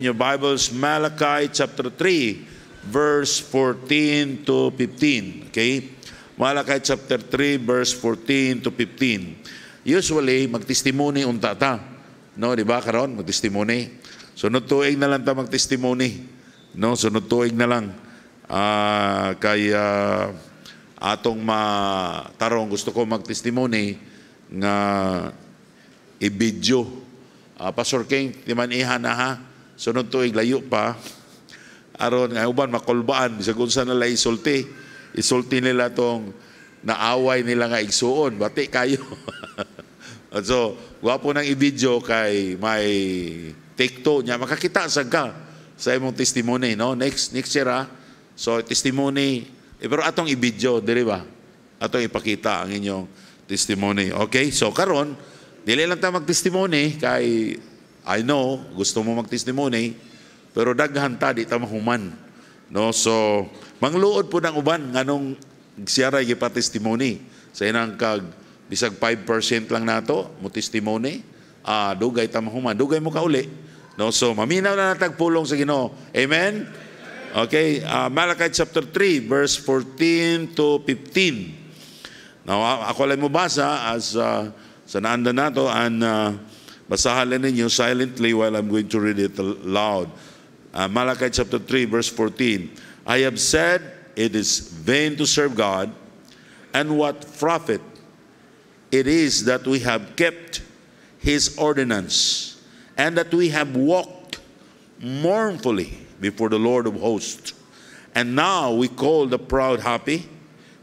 Your Bibles, Malachi chapter 3, verse 14 to 15. Okay? Malachi chapter 3, verse 14 to 15. Usually, magtestimony unta ta. No, di ba karon? Magtestimony. Sunod tuig na lang ta magtestimony. No, sunod tuig na lang. Kaya atong matarong gusto ko magtestimony nga i-video. Pastor King, di man iha na ha. Sunod tuig layo pa aron nga uban makulbaan bisag unsa na la isulti nila tong naaway nila nga igsuon bati kayo. So gwapo nang i-video kay may take two nya makakita sad ka sa imong testimony, no? Next year so testimony pero atong i-video diri ba atong ipakita ang inyong testimony. Okay, so karon dili lang ta mag-testimony kay I know, gusto mo mag-testimony, pero daghan ta, di ta mahuman. No? So, mangluod po ng uban, nganong siya ray gipa-testimony. Sa inang kag, bisag 5% lang nato, mo testimony, dugay ta mahuman, dugay mo ka uli. No? So, maminaw na natagpulong sa Ginoo. Amen? Okay, Malachi chapter 3, verse 14 to 15. Now, ako lang mo basa as sa naanda nato, and basahan ninyo silently while I'm going to read it aloud. Malachi chapter 3, verse 14. I have said it is vain to serve God, and what profit it is that we have kept His ordinance, and that we have walked mournfully before the Lord of hosts. And now we call the proud happy.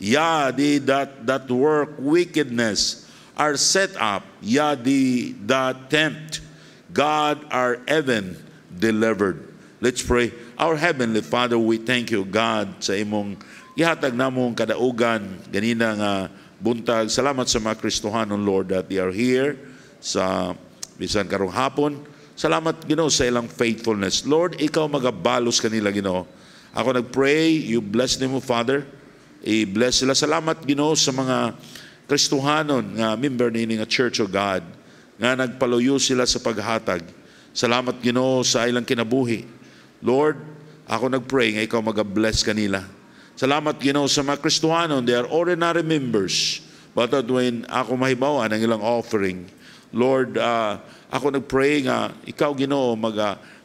Yeah, they that work wickedness are set up, they that tempt God are even delivered. Let's pray. Our Heavenly Father, we thank you, God, sa imong ihatag namong kadaugan ganina nga buntag. Salamat sa mga Kristohanon, Lord, that they are here sa bisan karong hapon. Salamat, Ginoo, sa ilang faithfulness. Lord, ikaw magabalos kanila, Ginoo. Ako nagpray, you bless them, Father. I-bless sila. Salamat, Ginoo, sa mga Kristohanon nga member nini nga Church of God nga nagpaluyo sila sa paghatag. Salamat, Ginoo, sa ilang kinabuhi. Lord, ako nagpray nga ikaw mag-bless kanila. Salamat, Ginoo, sa mga Kristohanon, they are ordinary members, but when ako mahibawan ang ilang offering, Lord, ako nagpray nga ikaw, Ginoo,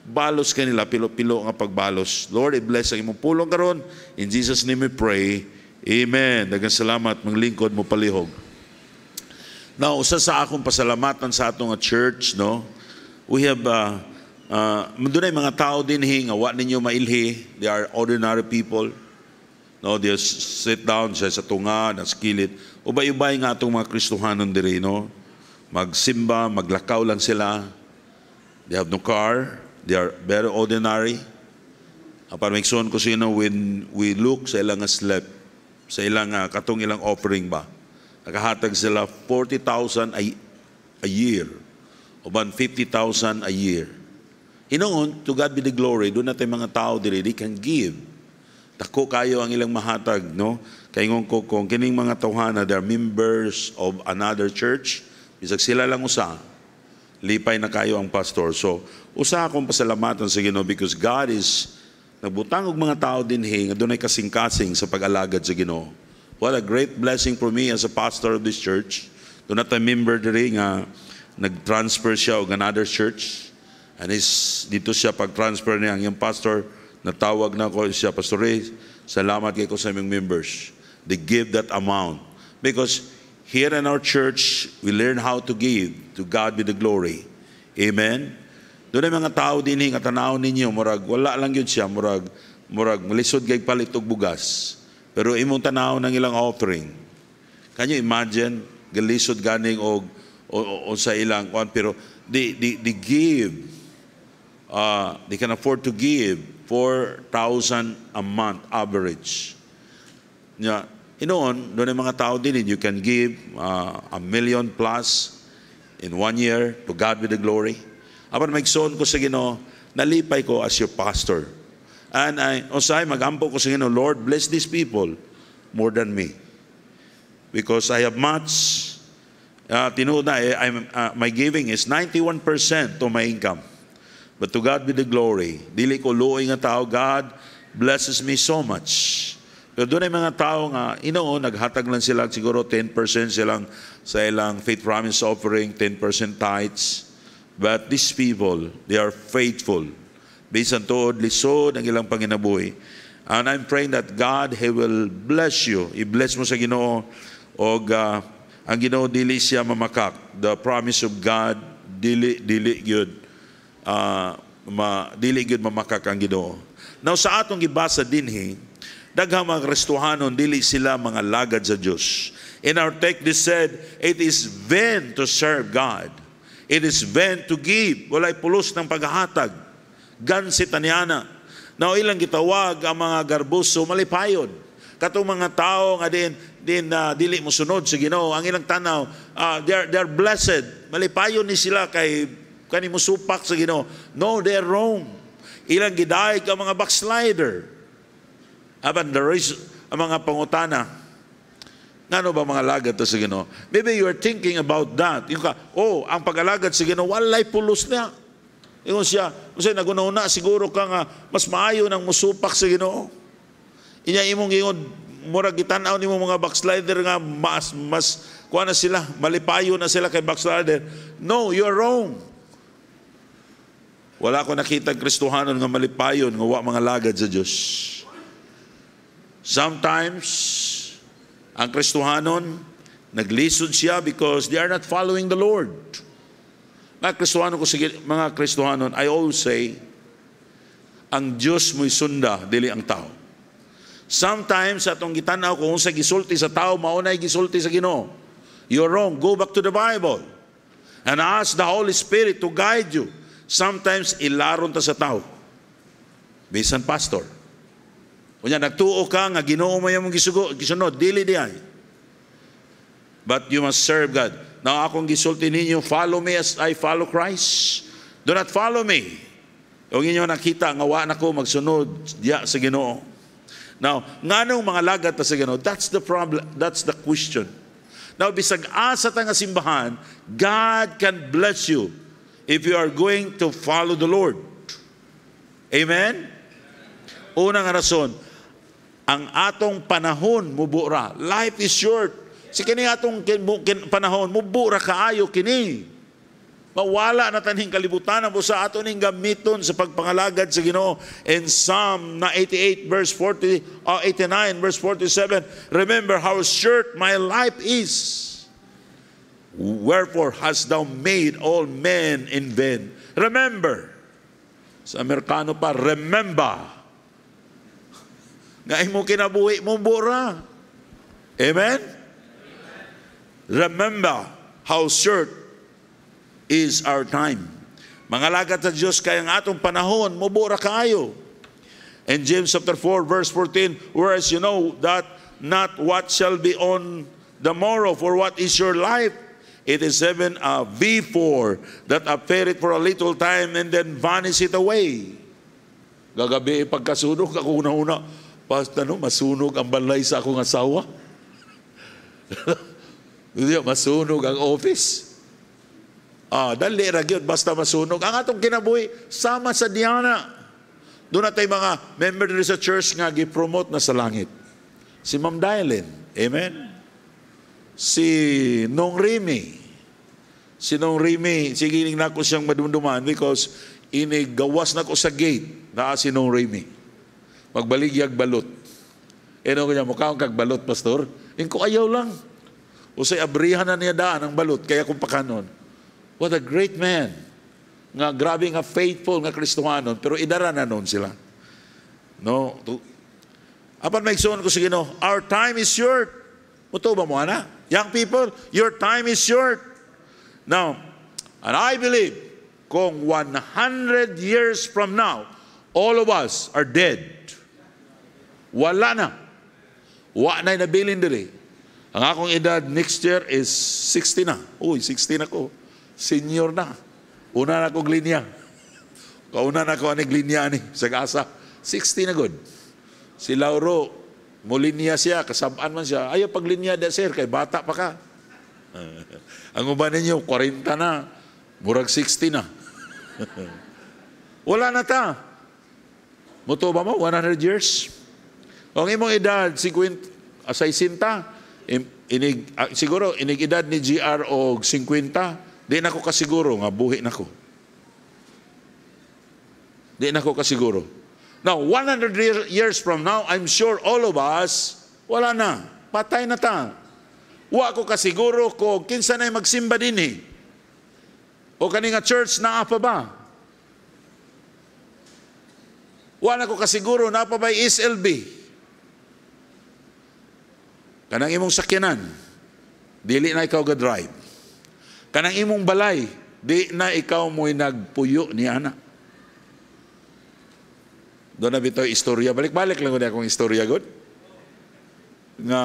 balos kanila, pilo-pilo nga pagbalos. Lord, i-bless ang imong pulong karon. In Jesus' name we pray. Amen. Daghang salamat, manglingkod mo palihog. Now, usa sa akong pasalamatan sa atong church, no? We have dunay mga tao dinhi nga wa ninyo mailhi. They are ordinary people. No, they sit down sa tunga, na skillet. Ubay-ubay nga atong mga Kristohanon diri, no? Magsimba, maglakaw lang sila. They have no car. They are very ordinary. Para maigsoon ko sino when we look sa ilang slep, sa ilang katong ilang offering ba, nakahatag sila 40,000 a year o ban 50,000 a year. Inoon, to God be the glory, doon natin mga tao diri, they can give. Dako kayo ang ilang mahatag, no? Kaingon ko kung kining mga tawhana, they are members of another church, bisag sila lang usa, lipay na kayo ang pastor. So, usa akong pasalamatan sa Ginoo because God is nagbutang og mga tao dinhi nga dunay kasing-kasing sa pag-alagad sa Ginoo. What a great blessing for me as a pastor of this church. Doon natin member diri nga nag-transfer siya og another church. And dito siya pag-transfer niya ang yung pastor, natawag na ko siya, Pastor Ray, salamat kay ko sa aming members. They give that amount. Because here in our church, we learn how to give. To God be the glory. Amen? Doon ay mga tao din nga tanaw ninyo, murag, wala lang yun siya, murag malisod kay palit og bugas. Pero imong tanaw ng ilang offering. Can you imagine, galisod ganing o sa ilang, pero they give, they can afford to give 4,000 a month average. Yeah. Doon ay mga tao din, you can give 1 million plus in 1 year, to God be the glory. Apan maigsoon ko sa Ginoo, nalipay ko as your pastor. And magampo ko sa Ginoo, Lord, bless these people more than me. Because I have much, tinuod na, my giving is 91% to my income. But to God be the glory. Dili ko luoy nga tao, God blesses me so much. Pero doon ay mga tao nga, naghatag lang sila, siguro 10% silang sa ilang faith promise offering, 10% tithes. But these people, they are faithful. Bisan tuod, lisod ang ilang panginabuhi. And I'm praying that God, He will bless you. I-bless mo sa Ginoo. O ang Ginoo, dili siya mamakak. The promise of God, dili good. Dili good mamakak ang Ginoo. Now sa atong gibasa dinhi, daghang mga Kristohanon, dili sila mga lagad sa Diyos. In our text, they said, it is vain to serve God. It is vain to give. Walay pulos ng paghahatag. Gansit aniana. Now ilang gitawag ang mga garbuso malipayon. Katong mga tao nga dili mo sunod sa Ginoo, ang ilang tanaw, they're blessed. Malipayon ni sila kay kanimo supak sa Ginoo. No, they're wrong. Ilang gidayeg ang mga backslider. Aban there is ang mga pangutana. Ngano ba mga lagad to sa Ginoo? Maybe you are thinking about that. Yung ang pag-alagad sa Ginoo walay pulos niya. Ingon siya, kasi nagununa siguro ka nga mas maayo nang musupak sa Ginoo. Inya imong ingon murag gitan-aw nimo mga backslider nga mas kuha na sila, malipayo na sila kay backslider. No, you're wrong. Wala ko nakita Kristohanon nga malipayon nga wa mga lagad sa Dios. Sometimes ang Kristohanon naglisod siya because they are not following the Lord. Mga Kristohanon, I always say, ang Diyos mo'y sunda, dili ang tao. Sometimes, atong gitanaw kung sa gisulti sa tao, maunay gisulti sa Ginoo. You're wrong. Go back to the Bible and ask the Holy Spirit to guide you. Sometimes, ilaron ta sa tao. Bisan pastor. Kunya, nagtuo ka nga Ginoo mo yung gisunod, dili diay. But you must serve God. Now, akong gisulti ninyo, follow me as I follow Christ. Do not follow me. Huwag ninyo nakita, nga wa na ko magsunod diya sa Ginoo. Now, nganong mga lagat na sa Ginoo? That's the problem. That's the question. Now, bisag asa ta nga simbahan, God can bless you if you are going to follow the Lord. Amen? Unang rason, ang atong panahon mubura. Life is short. Si kini atong panahon, mubura kaayo kini. Mawala na taning kalibutan mo sa ato ning gamiton sa pagpangalagad sa Ginoo. In Psalm 88 verse 89 verse 47, remember how short my life is. Wherefore hast thou made all men in vain. Remember. Sa Amerikano pa, remember. Nga imo kinabuhi mo bura. Amen? Remember how short is our time. Mga lagat sa Diyos, kaya ang atong panahon, mubura kaayo. And James chapter 4, verse 14, whereas you know that not what shall be on the morrow, for what is your life? It is even a before that appeareth for a little time and then vanisheth away. Gagabi, pagkasunog, ako una-una, basta masunog ang balay sa akong asawa. Masunog ang office. Dali ra gyud basta masunog. Ang atong kinabuhi sama sa Diana. Doon natin mga member dito sa church nga gi-promote na sa langit. Si Ma'am Dailin. Amen? Si Nong Rimi. Si Nong Rimi, sigiling na ko siyang madumduman because inigawas na ko sa gate na si Nong Rimi. Magbaligyag balot. Ano ko niya, mukhang kagbalot, pastor? Ko ayaw lang. Usay abrihan na niya daan ang balot, kaya kung pakanon. What a great man. Nga grabe nga faithful nga Kristohanon, pero idara na noon sila. No? Apan may igsoon ko sa Ginoo, our time is short. Muto ba mo, ana? Young people, your time is short. Now, and I believe, kung 100 years from now, all of us are dead. Wala na. Wa na'y nabilin diri. Ang akong edad next year is 60 na. Uy, 60 na ko. Senior na. Una na kong linya. Kauna na ko anig linya ni. Sagasa. 60 na good. Si Lauro, mulinya siya. Kasabaan man siya. Ayaw paglinya da sir. Kay bata pa ka. Ang uban ninyo, 40 na. Murag 60 na. Wala na ta. Muto ba mo? 100 years? Ang imong edad, 60, 60, siguro, inig edad ni GR o 50, di na ko kasiguro nga buhi na ko. Di na ko kasiguro. Now, 100 years from now, I'm sure all of us, wala na. Patay na ta. Wa ko kasiguro ko kinsa na magsimba din eh. O kani nga church na pa ba? Wala ko kasiguro na pa ba SLB? Kanang imong sakyanan, dili na ikaw ga-drive. Kanang imong balay, di na ikaw mo'y nagpuyo ni ana. Doon na bitaw istorya. Balik-balik lang ko na akong istorya, God. Nga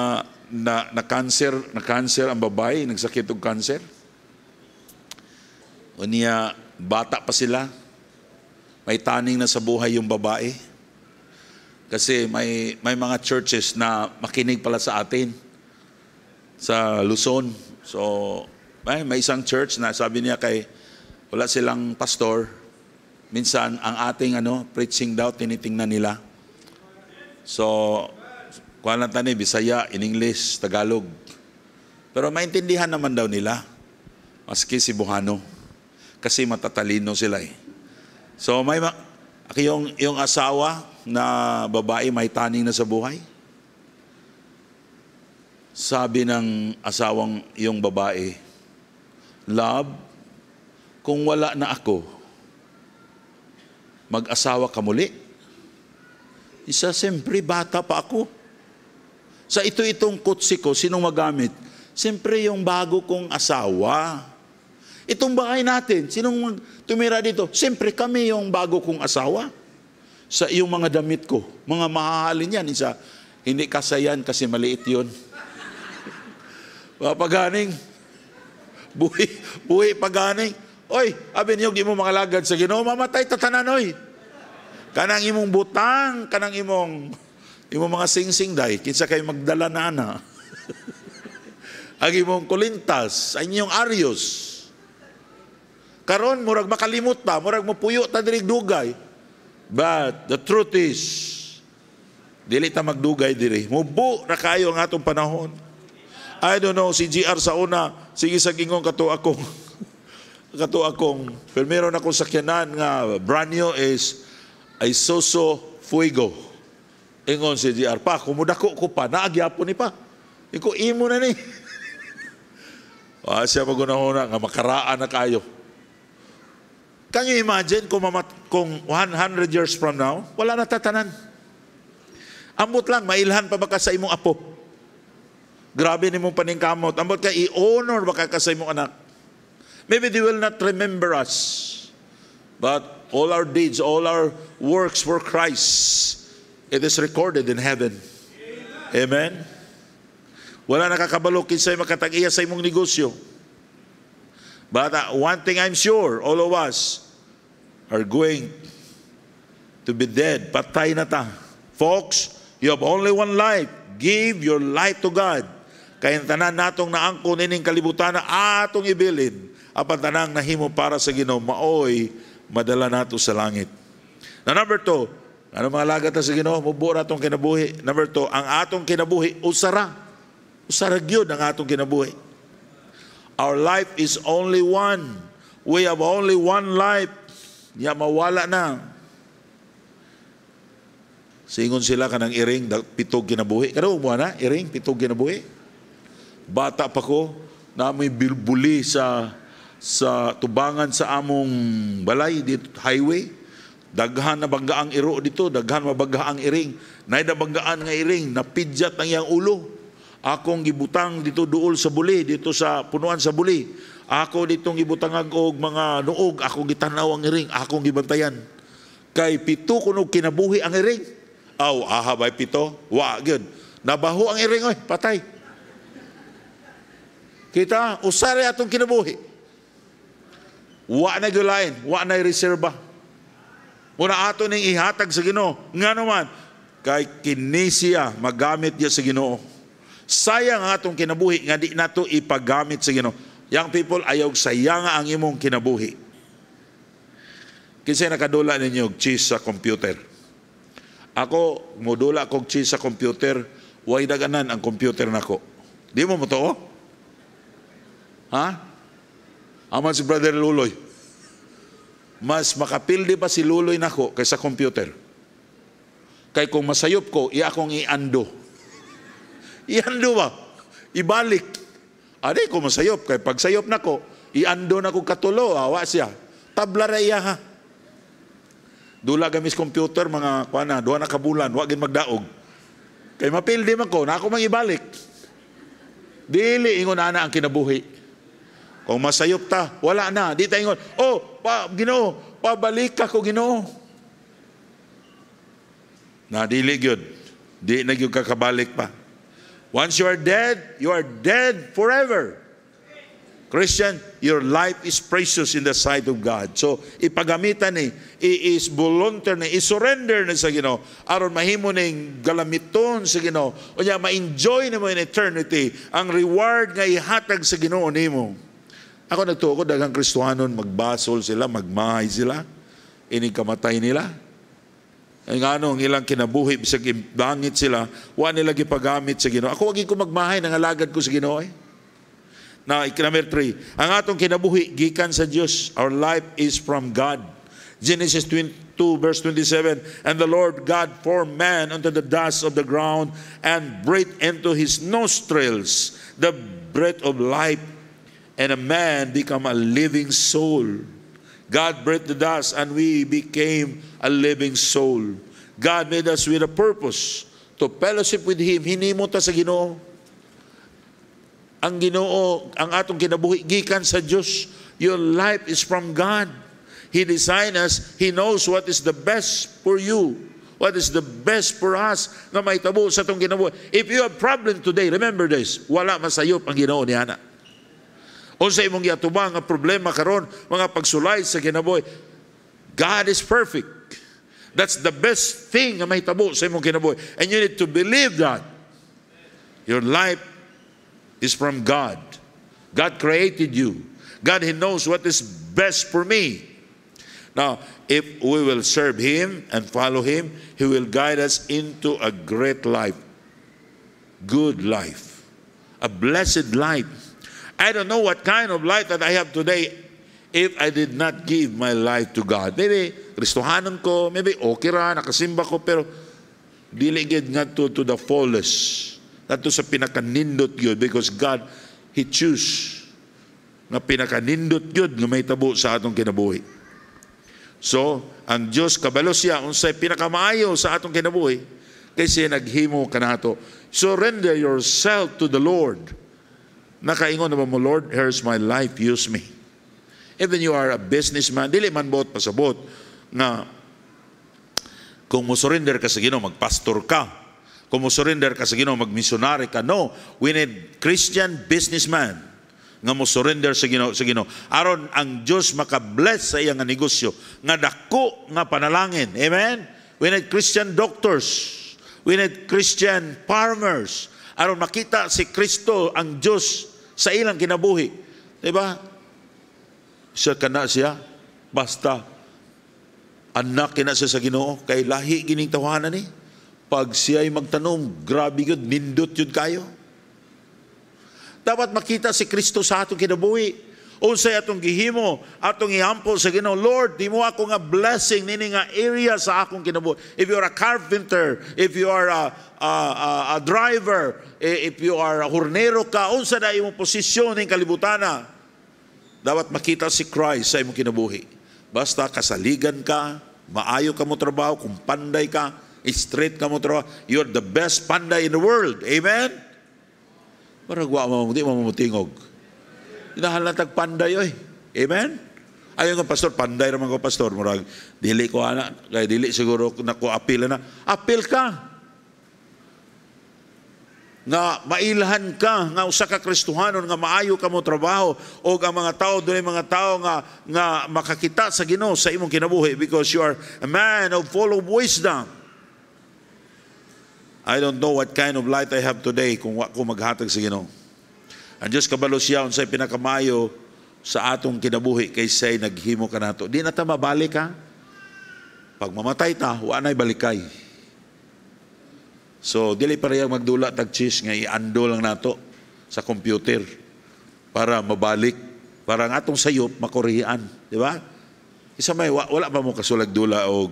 na-cancer ang babae, nagsakit og cancer. O niya, bata pa sila. May taning na sa buhay yung babae. Kasi may mga churches na makinig pala sa atin sa Luzon. So, may isang church na sabi niya kay wala silang pastor. Minsan, ang ating preaching daw, tinitingnan nila. So, kuha lang tani, Bisaya, in English, Tagalog. Pero maintindihan naman daw nila. Maski Cebuano. Kasi matatalino sila eh. So, yung asawa na babae may taning na sa buhay. Sabi ng asawang yung babae, Love, kung wala na ako, mag-asawa ka muli. Isa, siyempre, bata pa ako. Sa itong kutsi ko, sinong magamit? Siyempre, yung bago kong asawa. Itong bahay natin, sinong tumira dito? Siyempre, kami yung bago kong asawa. Sa iyong mga damit ko, mga mahahalin yan. Isa, hindi kasayan kasi maliit yun. Paganing, buhi paganing. Oy, abin yung di mo mga lagad sa Ginoo, mamatay tatanan, oy. Kanang imong butang, kanang imong mga singsing day, kinsa kay magdala na ana. Ang imong kulintas, ang inyong aryos. Karon murag makalimot ta, murag mopuyo ta diri dugay. But the truth is, dili ta magdugay diri. Mubo ra kayo ang atong panahon. I don't know, si GR sa una, sige sa gingon kato akong pero meron akong sakyanan nga brand new is Isuzu Fuego. Ingon si GR pa, kumudako ko pa, naagyapon ni pa. Iko imo na ni. Siya magunahuna nga makaraan na kayo. Can you imagine kung 100 years from now, wala na tatanan. Ambot lang, mailhan pa baka sa imong apo. Grabe ni mong paningkamot. Ambot ka, i-honor baka ka sa imong anak. Maybe they will not remember us. But all our deeds, all our works for Christ, it is recorded in heaven. Amen? Wala nakakabalo kinsay makatag-iya sa imong negosyo. But one thing I'm sure, all of us are going to be dead. Patay na ta. Folks, you have only one life. Give your life to God. Kaya tanan natong naangko nining kalibutan na atong ibilin. Apan tanang nahimo para sa Ginoo, maoy madala nato sa langit. Now number 2, ano mga lagat sa Ginoo, mubo ra atong kinabuhi. Number 2, ang atong kinabuhi usara. Usara gyud ang atong kinabuhi. Our life is only one. We have only one life. Ya mawala na. Singon sila kanang iring pitog kinabuhi. Kada mo na iring pitog kinabuhi. Bata pa ko na may bilbuli sa tubangan sa among balay dito highway. Daghan na banggaang iro dito, daghan mabanggaang iring. Nay na banggaan nga iring, napidyat ang iyang ulo. Akong gibutang dito duol sa buli, dito sa punuan sa buli. Ako ditong gibutangag og mga nuog, akong gitanaw ang iring, akong gibantayan. Kay pito kuno kinabuhi ang iring. Ahabay pito, wa gyud. Nabaho ang iring oy, patay. Kita usare atong kinabuhi. Wa na gyulain, wa na reserba. Muna ato ning ihatag sa Ginoo. Nga naman kay kinisiya magamit niya sa Ginoo. Sayang ang atong kinabuhi nga di nato ipagamit sa Ginoo. Young people, ayaw sayang ang imong kinabuhi. Kinsay nakadula ninyo og cheese sa computer? Ako, modula kog cheese sa computer, way daganan ang computer nako. Di mo to? Ha? Aman si Brother Luloy. Mas makapildi pa si Luloy nako kaysa computer. Kay kung masayop ko, akong iando. Iando ba? Ibalik. Adi ko masayop. Kay pag sayop na ko, iando na ko katulo. Awa siya. Tabla ra iya ha. Dula gamis computer, mga kuana, duha na kabulan, wagin magdaog. Kay mapildi man ko, na ako mang ibalik. Dili, ingon na ang kinabuhi. Kung masayop ta, wala na. Di tayo ingon, Ginoo, pabalik ka ko, Ginoo. Na dili gyud. Di na gyud kakabalik pa. Once you are dead forever. Christian, your life is precious in the sight of God. So, ipagamitan ni, is volunteer ni, surrender ni sa Ginoo. Aron mahimo ning galamiton sa Ginoo. O niya, ma-enjoy nimo in eternity ang reward nga ihatag sa Ginoo nimo. Ako nagtuo ko, daghang Kristohanon, magbasol sila, magmahay sila, ining kamatay nila. Ang ang ilang kinabuhi, bisag bangit sila, wa nila gipagamit sa Ginoo. Ako, wagi ko magmahay, nangalagad ko sa Ginoo eh. Now, number 3, ang atong kinabuhi, gikan sa Diyos. Our life is from God. Genesis 22, verse 27, and the Lord God formed man unto the dust of the ground and breathed into his nostrils the breath of life, and a man become a living soul. God breathed the dust and we became a living soul. God made us with a purpose to fellowship with Him. Hinimo ta sa Ginoo. Ang Ginoo, ang atong kinabuhi, gikan sa Diyos. Your life is from God. He designed us. He knows what is the best for you. What is the best for us na may tabo sa atong kinabuhi. If you have problem today, remember this, wala masayop ang Ginoo ni Ana. O sa imong giatubang nga problema karon, mga pagsulay sa kinabuhi, God is perfect. That's the best thing na may tabo sa imong kinabuhi. And you need to believe that. Your life is from God. God created you. God, He knows what is best for me. Now, if we will serve Him and follow Him, He will guide us into a great life. Good life. A blessed life. I don't know what kind of life that I have today if I did not give my life to God. Maybe, Kristohanon ko, maybe okay ra, nakasimba ko, pero dili gid nga to the fullest. Nato sa pinakanindot yun, because God, He choose na pinakanindot yun na may tabo sa atong kinabuhi. So, ang Diyos, kabalo siya, unsay pinakamaayo sa atong kinabuhi, kasi naghimo ka nato. Surrender yourself to the Lord. Nakaingon na ba mo, Lord, here's my life, use me. Even you are a businessman, dili man bot pasabot nga kung mo surrender ka sa Ginoo, magpastor ka. Kung mo surrender ka sa Ginoo, magmisyonary ka. No, we need Christian businessman nga mo surrender sa Ginoo. Aron ang Diyos makabless sa iyang negosyo nga dako nga panalangin. Amen? We need Christian doctors. We need Christian farmers. Aron makita si Kristo ang Diyos sa ilang kinabuhi. Diba? Siya kana siya. Basta anak kina siya sa Ginoo. Kay lahi gining tawanan ni. Pag siya'y magtanong, grabe yun, nindot yun kayo. Dapat makita si Kristo sa atong kinabuhi. Unsay atong gihimo, atong ihampo sa Ginoo, Lord, di mo ako nga blessing nini nga area sa akong kinabuhi. If you are a carpenter, if you are a driver, if you are a hornero ka, unsa na imong posisyon ng kalibutana, dapat makita si Christ sa imong kinabuhi. Basta kasaligan ka, maayo ka mo trabaho, kung panday ka, straight ka mo trabaho, you're the best panday in the world. Amen? Parang di mo mamutingog. Hinahalatag panday, oy. Amen? Ayaw nga, pastor, panday naman ko, pastor. Murag, dili ko anak, kaya dili siguro na ko apil na. Apil ka. Nga mailahan ka, nga usa ka Kristohanon, nga maayo ka mo trabaho, o ang mga tao, doon mga tao nga makakita sa Ginoo sa imong kinabuhi because you are a man of full of wisdom. I don't know what kind of light I have today kung ako maghatag sa Ginoo. Ang Diyos kabalo siya unsay pinakamayo sa atong kinabuhi kay say naghimo ka nato. Di na ta mabalik ha. Pag mamatay ta, wa na'y balikay. So, dili parehang magdula tag cheese nga iando lang nato sa computer para mabalik. Para nga atong sayop, makurihan. Di ba? Isa may, wala pa mo kasulag dula o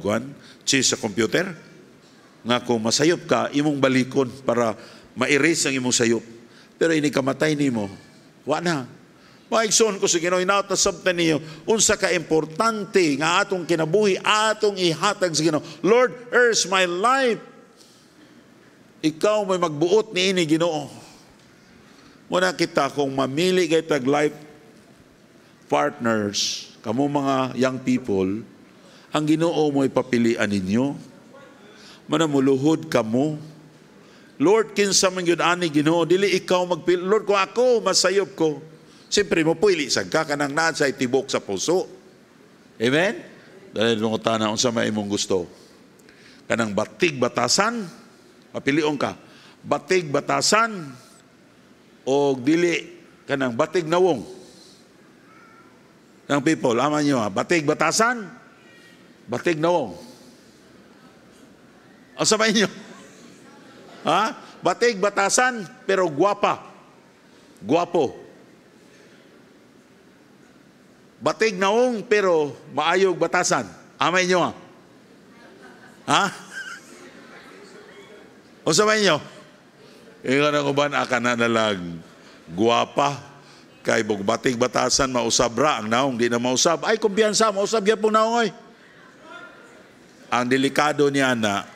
cheese sa computer? Nga kung masayop ka, imong balikon para ma-erase ang imong sayop. Pero ini kamatay nimo, wa na. Maigsoon ko sa Ginoo, inaot na sabta niyo, unsa ka importante nga atong kinabuhi, atong ihatag sa Ginoo. Lord, here's my life. Ikaw may magbuot ni ini, Ginoo. Muna kita kung mamili kay tag life partners, kamo mga young people, ang Ginoo mo ipapilian ninyo. Muna muluhod kamo. Lord, kinsa man gyud ani Ginoo, dili ikaw magpili. Lord, kung ako masayop ko, siyempre mo pili sa ka kanang naa sa tibok sa puso. Amen? Dahil lungutan na unsa may imong gusto. Kanang batig batasan, mapilion ka. Batig batasan o dili kanang batig nawong. Ng people, aman nyo batig batasan, batig nawong. Unsa may inyo? Ha? Batig batasan pero guwapa. Guwapo. Batig naong pero maayog batasan. Amay nyo ha? O sabay nyo? Ikaw na kuban, aka na nalag guwapa. Kay batig batasan, mausabra. Ang naong di na mausab. Ay, kumpiyansa, mausab yan po naong. Ang delikado niya na,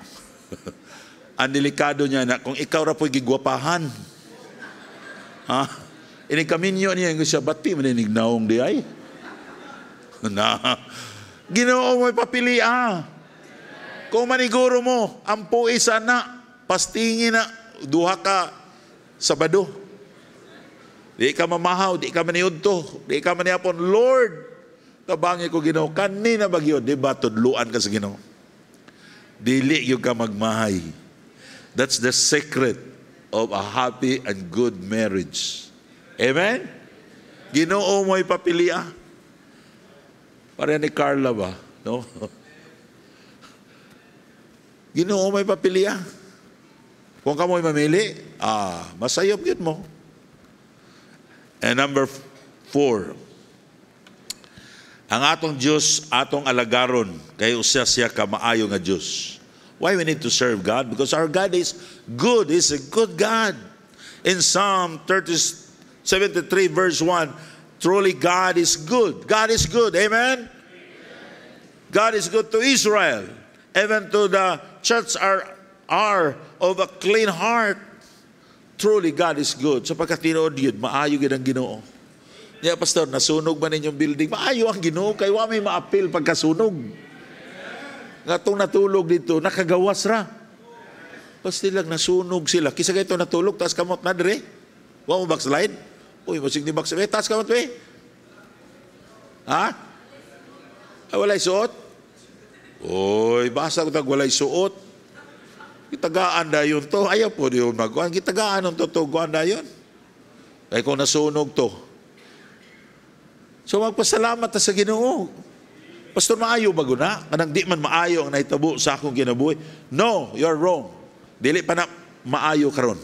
ang delikado niya na, kung ikaw ra po'y gigwapahan. Ha? Ini kaminyo niya, yung siya, bati maninig naong di ay. Na, Ginoo mo'y papili Kung maniguro mo, ang puisa na, pastingin na, duha ka Sabado. Di ka mamahaw, di ka maniudto, di ka maniapon, Lord, tabangi ko Ginoo, kanina bagyo, di ba, tudluan ka sa Ginoo. Dili yung ka magmahay. That's the secret of a happy and good marriage. Amen? Ginoo mo'y papili Para ni Carla ba? No? Ginoo may papili Kung ka mo'y mamili, masayop yun mo. And number 4, ang atong Diyos, atong alagaron, kay usya siya ka maayo nga Diyos. Why we need to serve God? Because our God is good. He's a good God. In Psalm 73 verse 1, truly, God is good. God is good. Amen? God is good to Israel. Even to the church are of a clean heart. Truly, God is good. Sapagkat tinuod yun, maayo yun ang Ginoo. Yeah, Pastor, nasunog ba ninyong building? Maayo ang Ginoo, kay wa may maapil pagkasunog. Nga itong natulog dito, nakagawas ra. Basta lang nasunog sila. Kisa kayo ito natulog, taas kamot na dire. Wa mo backslide? Uy, masig ni backslide. Taas kamot ba Ha? Ay, walay suot? Uy, basa ko tag walay suot. Gitagaan na yun to. Ayaw po yun magkuhan. Gitagaan ng tutuguan na yun. Ay kung nasunog to. So magpasalamat na sa Ginoo. Pastor, maayo ba guna? Kanang di man maayo ang naitabo sa akong kinabuhi. No, you're wrong. Dili pa na maayo karon.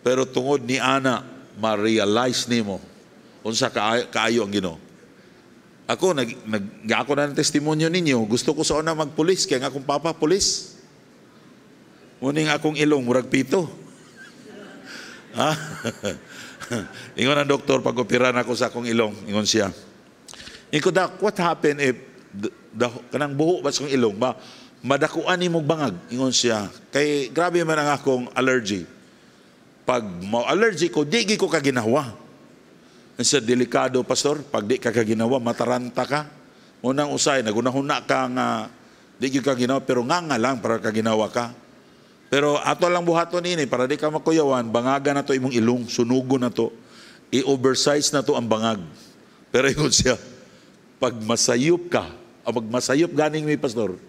Pero tungod ni Ana, ma-realize nimo unsa kaayo ang Ginoo. Ako ako na ng testimonyo ninyo. Gusto ko sa una magpulis kaya nga akong papa pulis. Muning akong ilong murag pito. Ha? Ingon ang doktor pag operan ako sa akong ilong, ingon siya. Ingon, Doc, what happened if kanang buho ba sa akong ilong ba madakuan ni mo bangag? Ingon siya. Kay grabe man ang akong allergy. Pag ma-allergy ko, di ko kaginawa. Sa delikado, Pastor, pag di ka kaginawa, mataranta ka. Unang usay, nagunahuna ka nga, di ka ginawa, pero nga lang para kaginawa ka. Pero ato lang buhaton ini, para di ka makuyawan, bangaga na to imong ilong, sunugo na to, i-oversize na to ang bangag. Pero yun siya, pag masayop ka, pag masayop ganing mi Pastor,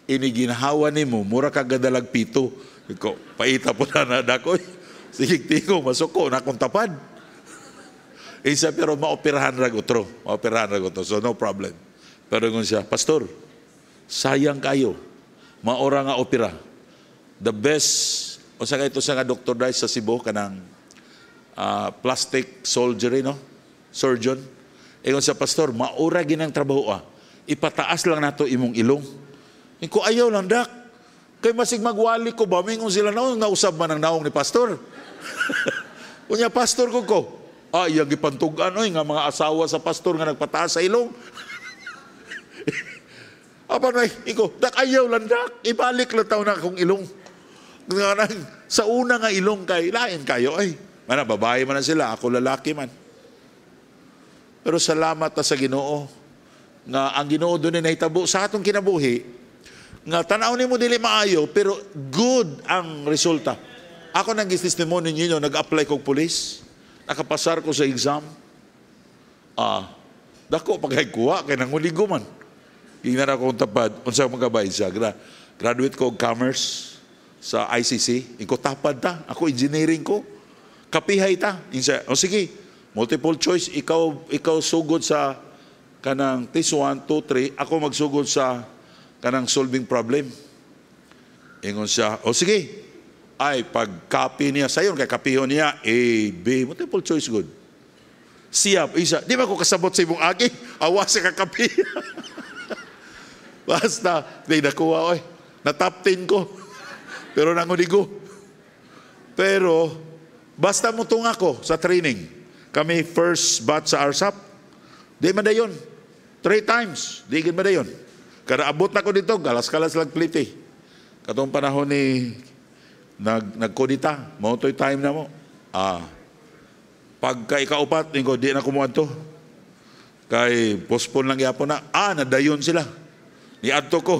iniginhawa ni mo, mura ka gadalag pito. Ikaw, paita po na dako. Sige, tingo, masuko, na akong tapad. Isa, pero maoperahan ra gutro. Maoperahan ra gutro. So, no problem. Pero yun siya, Pastor, Sayang kayo. Maora nga opera. The best, o sa ito sa nga Dr. Dice sa Cebu, kanang plastic surgery, no? Surgeon. Ingon sa pastor, maura ginang trabaho ipataas lang nato imong ilong. Ko ayaw lang, dak. Kay masig magwali ko ba, mingon sila nausab man ang naong ni pastor. Unya pastor ko. Yung gipantugan, nga mga asawa sa pastor nga nagpataas sa ilong. Apa na, dak ayaw lang, dak. Ibalik lang taon na akong ilong. Sa una nga ilong kay, lain kayo, mana babae man na sila, ako lalaki man. Pero salamat ta sa Ginoo nga ang Ginoo doon ay nahitabo sa atong kinabuhi nga tanaw nimo dili maayo pero good ang resulta. Ako nang gis-testimony ninyo, nag-apply kog pulis, nakapasar ko sa exam. Dako pagkuha kay nanguligo man. Ingnan ako tapad unsa magabay siya. Graduate ko og commerce sa ICC. Iko tapad ta. Ako engineering ko. Kapihay ta. Sige, multiple choice, ikaw sugod sa kanang test 1, 2, 3, ako magsugod sa kanang solving problem. Ingon siya, sige, pag-copy niya sayon, kay kapihon niya, A, B, multiple choice good. Siya, isa, di ba ko kasabot sa ibong agi? Awa sa kakapi. Basta, di nakuha, na-top 10 ko. Pero nanguligo. Pero, basta mo tung ako sa training. Kami first batch sa RSAP. Di man dayon. 3 times. Di man dayon. Kada abot na ko dito, galas-galas lang pliti. Katong panahon ni nagkodita, mautoy time na mo. Pagka ikaupat, di na kumuha to. Kay postpone lang yapon na. Nadayon sila. Niadto ko.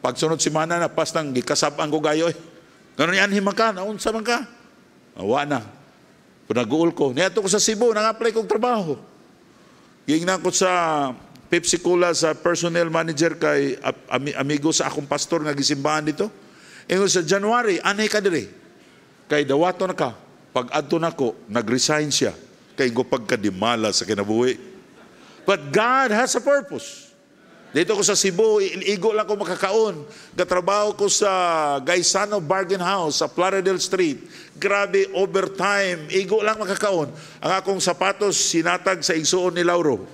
Pagsunod si Mana na, pas nang gikasabang ko gayo. Ganun yan, himakan. Naunsa man ka? Awa na. Panaguol ko. Niadto ko sa Cebu, nang-apply kong trabaho. Gingnan ko sa Pepsi Cola sa personnel manager kay amigo sa akong pastor nga gisimbahan dito. Ingon sa January, anay ka diri. Kay dawato na ka. Pag adto nako, nag-resign siya. Kay go pagkadimala sa kinabuhi. But God has a purpose. Dito ko sa Cebu, igo lang ko makakaon. Katrabaho ko sa Gaisano Bargain House sa Plaridel Street. Grabe, overtime. Igo lang makakaon. Ang akong sapatos, sinatag sa igsuon ni Lauro.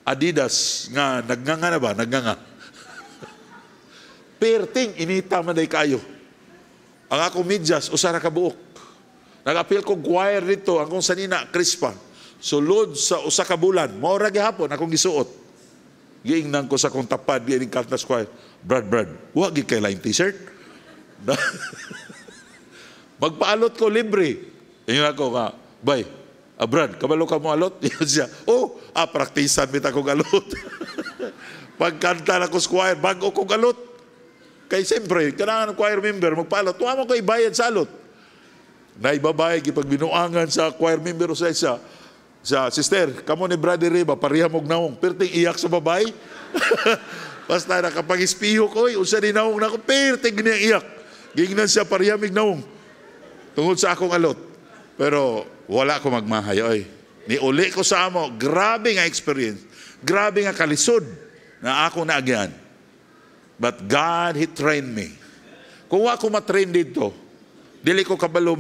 Adidas, nga, nagganga na ba? Nagganga. Perting, inita man day kayo. Ang akong medyas, usara ka buok. Nag-appeal ko choir dito, ang kong sanina, Crispa. Sulod sa usa ka bulan, maura gihapon, akong gisuot. Giingnan ko sa kong tapad, giingnan Kaltas Choir. Brad, huwag kay line t-shirt. Magpaalot ko libre. Ingat ako nga, bay, Brad, kabalo ka mo alot? Yun siya, praktisan bita kong alot. Pagkanta na ko sa choir, bago kong alot. Kaya siyempre, kailangan ng choir member, magpaalot, tuwa mo ko ibayad sa alot. Naibabayag, ipagbinuangan sa choir member o sa isa, sister, kamo ni Brother Riba, pariha mong naong, perting iyak sa babay. Basta nakapag-ispiho ko, usa ni naong na ko, perting niya iyak. Gingnan siya, pariha mig naong. Tungod sa akong alot. Pero wala ko magmahay. Niuli ko sa amo, grabe nga experience. Grabe nga kalisod na ako naagyan. But God, He trained me. Kung ako matrain dito, dili ko kabalo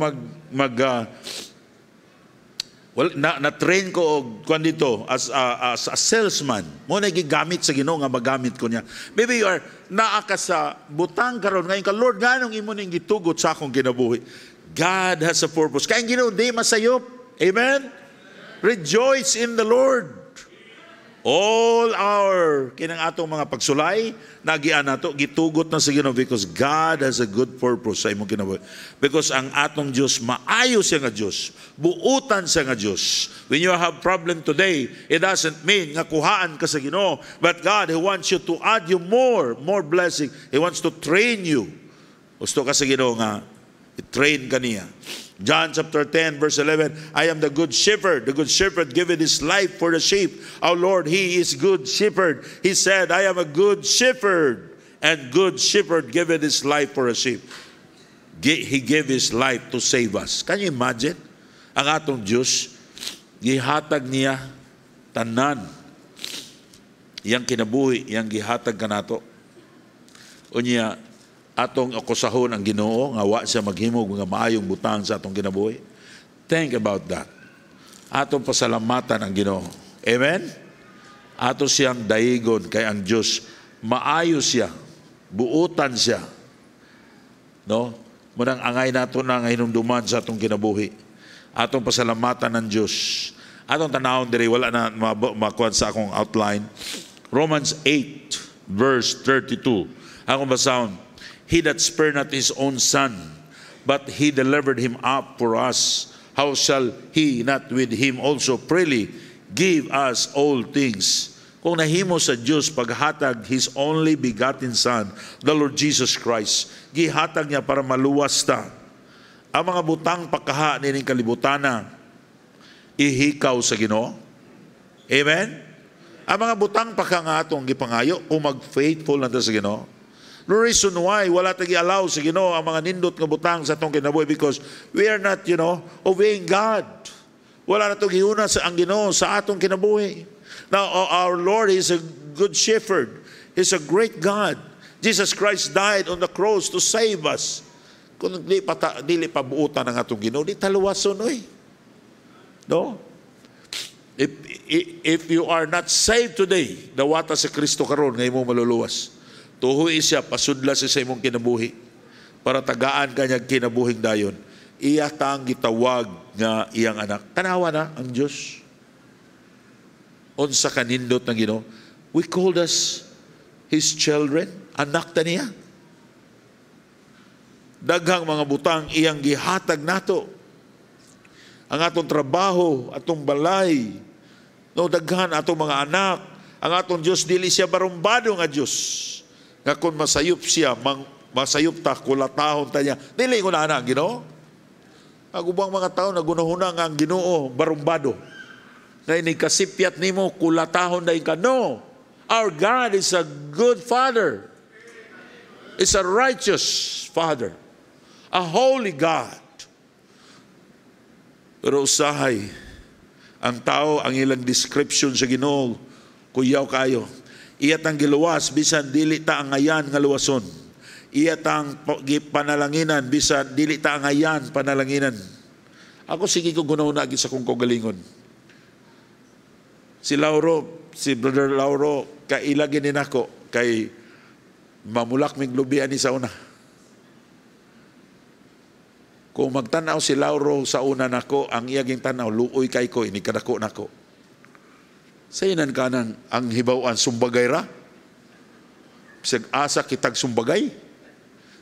na-train ko og dito as a salesman. Mo na gigamit sa Ginoo nga magamit ko niya. Maybe you are naa ka sa butang karon ngayon ka, Lord, nganong imo ning gitugot sa akong kinabuhi? God has a purpose. Kaya ang Ginoo di masayop. Amen? Rejoice in the Lord. All our kinang atong mga pagsulay, nagian nato, gitugot na sa Ginoo because God has a good purpose sa imong kinabuhi. Because ang atong Diyos, maayo siya nga Diyos. Buutan siya nga Diyos. When you have problem today, it doesn't mean nga kuhaan ka sa Ginoo. But God, He wants you to add you more blessing. He wants to train you. Gusto ka sa Ginoo nga, i-train ka niya. John chapter 10 verse 11, I am the good shepherd. The good shepherd giveth his life for the sheep. Our Lord, He is good shepherd. He said, I am a good shepherd. And good shepherd giveth his life for a sheep. He gave His life to save us. Can you imagine? Ang atong Diyos, gihatag niya tanan. Iyang kinabuhi, iyang gihatag ka nato. Unya, atong akusahon ang Ginoo nga wa siya maghimog nga maayong butang sa atong kinabuhi. Think about that. Atong pasalamatan ang Ginoo. Amen? Ato siyang daigon kay ang Diyos maayo siya, buutan siya. No? Munang angay nato na nga hinumduman sa atong kinabuhi. Atong pasalamatan ng Diyos. Atong tanawon diri wala na makuha sa akong outline. Romans 8 verse 32. Akong basahon, He that spared not His own Son, but He delivered Him up for us, how shall He not with Him also freely give us all things? Kung nahimo sa Diyos paghatag His only begotten Son, the Lord Jesus Christ, gihatag niya para maluwas ta. Ang mga butang pagkaha nining kalibutana, ihikaw sa Ginoo. Amen? Ang mga butang pagka nga atong gipangayo, kung mag-faithful na sa Ginoo. The reason why wala tagi allow sa Ginoo ang mga nindot nga butang sa atong kinabuhi because we are not, obeying God. Wala na itong hiuna sa ang Ginoo sa atong kinabuhi. Now, our Lord is a good shepherd. He's a great God. Jesus Christ died on the cross to save us. Kung dili pa buutan ng atong Ginoo, di taluwason, oy. No? If you are not saved today, dawata sa Kristo karon nga imo maluluwas. Tuhoy siya, pasudla siya sa imong kinabuhi para tagaan kanyang kinabuhing dayon. Iya tang gitawag nga iyang anak. Tanawa na ang Diyos. Unsa kanindot ng Ginoo. We called us His children. Anak ta niya. Daghang mga butang iyang gihatag nato. Ang atong trabaho, atong balay, no, daghan atong mga anak, ang atong Diyos dili siya barumbado nga Diyos. Nga kung masayop siya, masayop ta, kulatahon ta niya, dili ko na anak, Ginoo. Ang ubang mga tao nagunahuna nga ang Ginoo barumbado. Na inikasipyat nimo, kulatahon na ka. No, our God is a good Father. Is a righteous Father. A holy God. Pero usahay, ang tao, ang ilang description sa Ginoo, kuyaw kayo. Iyat ang giluwas, bisan dili ta ang ayan nga luwason. Iyat ang panalanginan, bisan dili ta ang ayan panalanginan. Ako sige ko gunawna agi sa kong kaugalingon. Si Brother Lauro, kailagin din ako, kay mamulak mig lubian ni sa una. Kung magtanaw si Lauro sa una nako, ang iyaging tanaw, luoy kay ko, inikadako nako. Sa inan kanang ang hibawan, sumbagay ra? Bisag asa kitag sumbagay?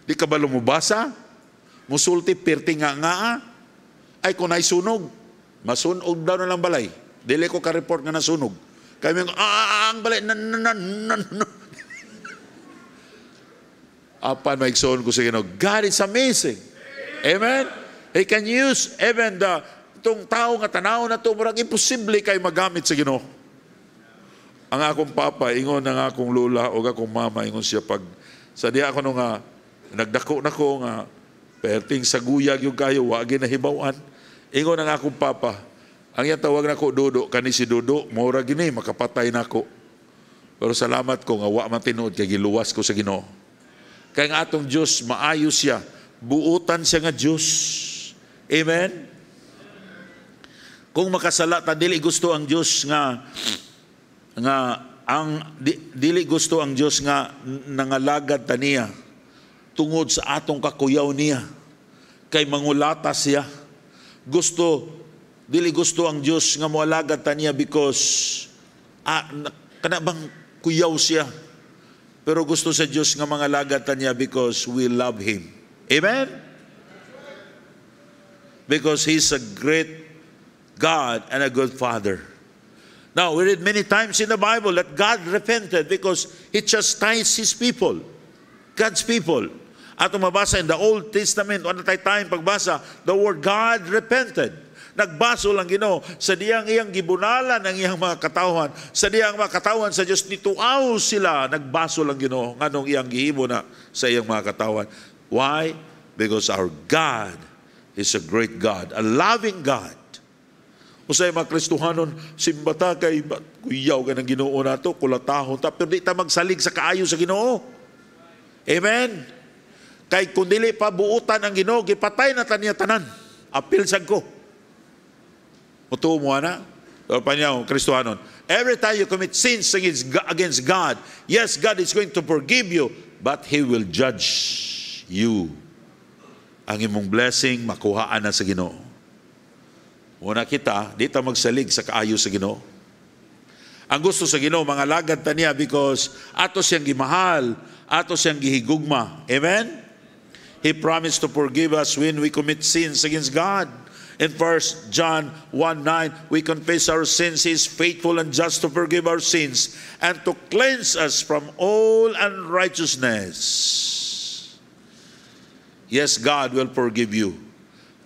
Di ka ba lumubasa? Musulti, pirti nga. Ay kung ay sunog, masunog daw na lang balay. Dili ko ka-report nga nasunog. Kaya may ang balay, Apan maigsoon ko sa Ginoo, God is amazing. Amen? He can use even itong tao nga tanaw na ito, marang imposible kay magamit sa Ginoo. Ang akong papa, ingon ng akong lula o akong mama, ingon siya pag sa diya ako nung nagdako na ko nga perting sa guyag yung kayo, wagi na hibawan. Ingon ng akong papa, ang yan tawag na ko Dodo, kani si Dodo, maura gini, makapatay na ko. Pero salamat ko nga wa man tinuod kay giluwas ko sa Ginoo. Kaya nga atong Diyos, maayos siya. Buutan siya nga Diyos. Amen? Kung makasala ta, dili gusto ang Diyos dili gusto ang Diyos nga nangalagad ta niya tungod sa atong kakuyaw niya. Kay mangulata siya. Dili gusto ang Diyos nga moalagad ta niya because kana bang kuyaw siya. Pero gusto sa Diyos nga mga lagad ta niya because we love Him. Amen? Because He's a great God and a good Father. Now, we read many times in the Bible that God repented because He chastised His people. God's people. At mabasa in the Old Testament, ano tayo tayong pagbasa, the word God repented. Nagbaso lang Ginoo sa diyang iyang gibunalan ng iyang mga katawhan. Sa diyang mga katawhan sa Diyos, nituaw sila. Nagbaso lang Ginoo nganong iyang gihimo na sa iyang mga katawhan. Why? Because our God is a great God, a loving God. Usay mga Kristohanon, simbata kay kuyaw ka ng Ginoo nato, kulatahon ta, pero di ta magsalig sa kaayo sa Ginoo. Amen? Kay kung dili pa buutan ang Ginoo, gipatay na taniya tanan. Apil sad ko. Mutuo mo na. Pero pa niya, Kristohanon, every time you commit sins against God, yes, God is going to forgive you, but He will judge you. Ang imong blessing, makuhaan na sa Ginoo. Una kita, di ta magsalig sa kaayo sa Ginoo. Ang gusto sa Ginoo, mga lagad ta niya because ato siyang gimahal, ato siyang gihigugma. Amen? He promised to forgive us when we commit sins against God. In 1 John 1:9, we confess our sins. He is faithful and just to forgive our sins and to cleanse us from all unrighteousness. Yes, God will forgive you,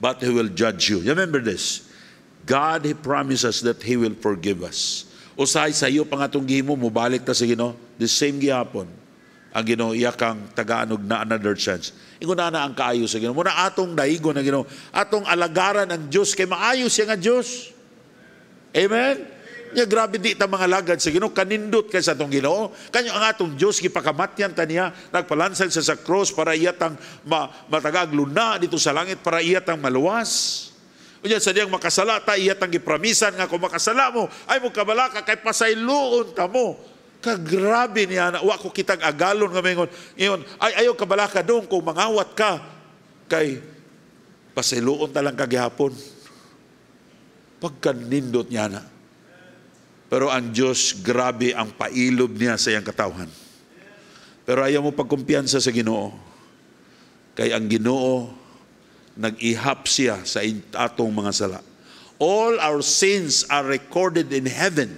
but He will judge you. Remember this. God, He promises that He will forgive us. Usahay sa iyo pang atong gihimo, mubalik ta sa Ginoo. The same gihapon. Ang Ginoo iya kang tagaanog na another chance. Inguna na ang kaayo sa Ginoo. Muna atong daigo na Ginoo. Atong alagaran ang Diyos kay maayo siya nga Diyos. Amen? Nya grabe di ta mga lagad sa Ginoo, kanindot kay sa atong Ginoo. Kanyo ang atong Diyos gipakamatyan ta niya, nagpalansag sa cross para iyatang matagagluna dito sa langit para iyatang maluwas. Unya sa diyang makasala ta iyatang gipramisan nga kung makasala mo ay mo kabalaka kay pasayloon ta mo. Kagrabe niya na wa ko kitag agalon nga mingon. Ingon ay ayo kabalaka dong kung mangawat ka kay pasayloon ta lang kagihapon. Pagkanindot niya na. Pero ang Diyos, grabe ang pailob niya sa iyang katawhan. Pero ayaw mo pagkumpiyansa sa Ginoo. Kay ang Ginoo, nag-ihap siya sa atong mga sala. All our sins are recorded in heaven.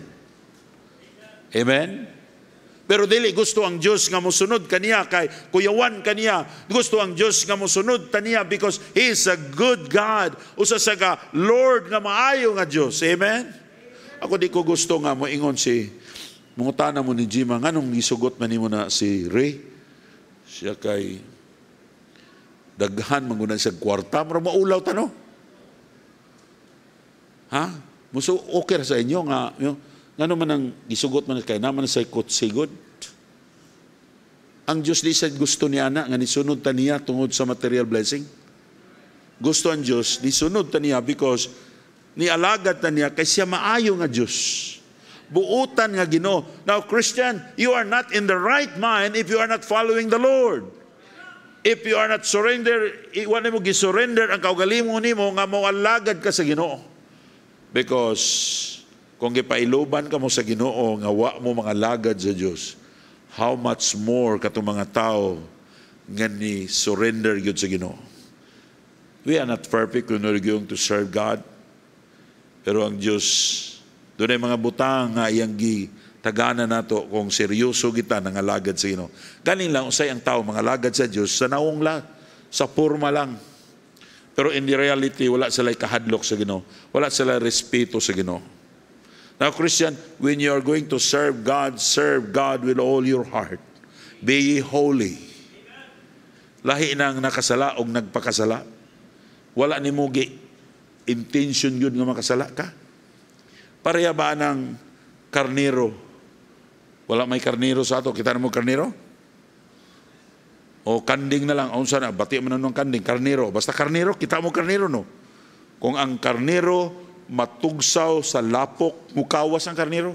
Amen? Pero dili gusto ang Diyos nga mosunod kaniya, kay kuyawan kaniya. Gusto ang Diyos nga mosunod kaniya because He is a good God. Usa sa ka, Lord nga maayo nga Diyos. Amen? Ako di ko gusto nga moingon si mungutana mo ni Jima, nganong gisugot man nimo na si Ray? Siya kay daghan mangunan sa kwarta, mara maulaw tano. Ha? Muso okay ra sa inyo nga, ngano man ang gisugot man kay naman sa sigod. Ang Dios di sad gusto niya na nga nisunod ta niya tungod sa material blessing. Gusto ang Dios nisunod ta niya because nialagad ta niya kay siya maayo nga Dios. Buutan nga Ginoo. Now Christian, you are not in the right mind if you are not following the Lord. If you are not surrender, iwan mo gisurrender ang kaugalimo nimo nga mawalagad ka sa Ginoo. Because kung gipailoban ka mo sa Ginoo nga wa mo mga lagad sa Dios, how much more katong mga tao nga ni surrender gyud sa Ginoo. We are not perfect when we're going to serve God. Pero ang Dios, doon ay mga butang nga iyang tagana nato kung seryoso kita ng alagad sa Ginoo. Galing lang usay ang tao mga alagad sa Dios sa naong lang, sa forma lang. Pero in the reality wala sila kahadlok sa Ginoo. Wala sila respeto sa Ginoo. Now Christian, when you are going to serve God with all your heart. Be ye holy. Lahi nang nakasala o nagpakasala. Wala ni mugi intention yun nga makasala ka. Pareha ba ng karnero? Wala may karnero sa ato. Kita na mo karnero? O kanding na lang. Unsa na, bati mo na ng kanding. Karnero. Basta karnero, kita mo karnero, no? Kung ang karnero matugsaw sa lapok, mukawas ang karnero.